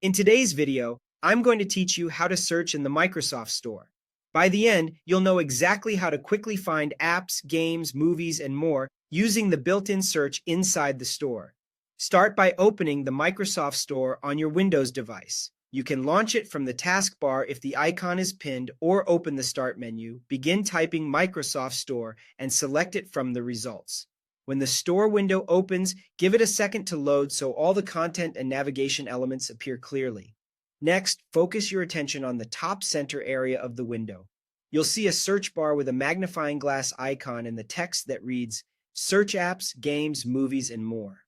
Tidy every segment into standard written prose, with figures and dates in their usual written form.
In today's video, I'm going to teach you how to search in the Microsoft Store. By the end, you'll know exactly how to quickly find apps, games, movies, and more using the built-in search inside the store. Start by opening the Microsoft Store on your Windows device. You can launch it from the taskbar if the icon is pinned, or open the Start menu, begin typing Microsoft Store, and select it from the results. When the store window opens, give it a second to load so all the content and navigation elements appear clearly. Next, focus your attention on the top center area of the window. You'll see a search bar with a magnifying glass icon and the text that reads, Search apps, games, movies, and more.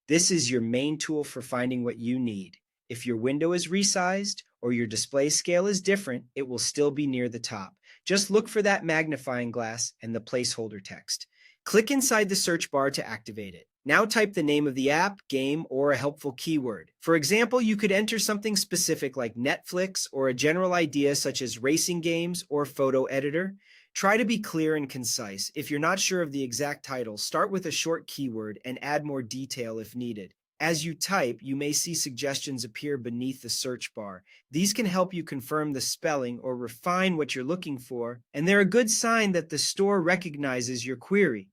This is your main tool for finding what you need. If your window is resized or your display scale is different, it will still be near the top. Just look for that magnifying glass and the placeholder text. Click inside the search bar to activate it. Now type the name of the app, game, or a helpful keyword. For example, you could enter something specific like Netflix or a general idea such as racing games or photo editor. Try to be clear and concise. If you're not sure of the exact title, start with a short keyword and add more detail if needed. As you type, you may see suggestions appear beneath the search bar. These can help you confirm the spelling or refine what you're looking for, and they're a good sign that the store recognizes your query.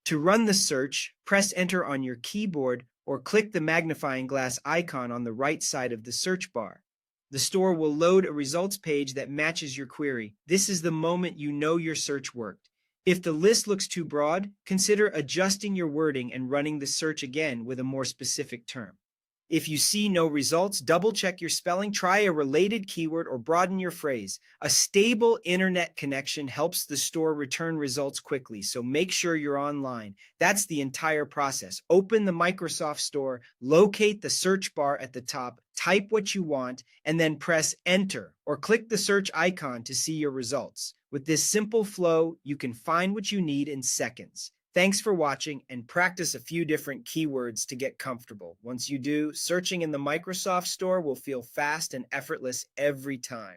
To run the search, press Enter on your keyboard or click the magnifying glass icon on the right side of the search bar. The store will load a results page that matches your query. This is the moment you know your search worked. If the list looks too broad, consider adjusting your wording and running the search again with a more specific term. If you see no results, double-check your spelling, try a related keyword, or broaden your phrase. A stable internet connection helps the store return results quickly, so make sure you're online. That's the entire process. Open the Microsoft Store, locate the search bar at the top, type what you want, and then press Enter, or click the search icon to see your results. With this simple flow, you can find what you need in seconds. Thanks for watching, and practice a few different keywords to get comfortable. Once you do, searching in the Microsoft Store will feel fast and effortless every time.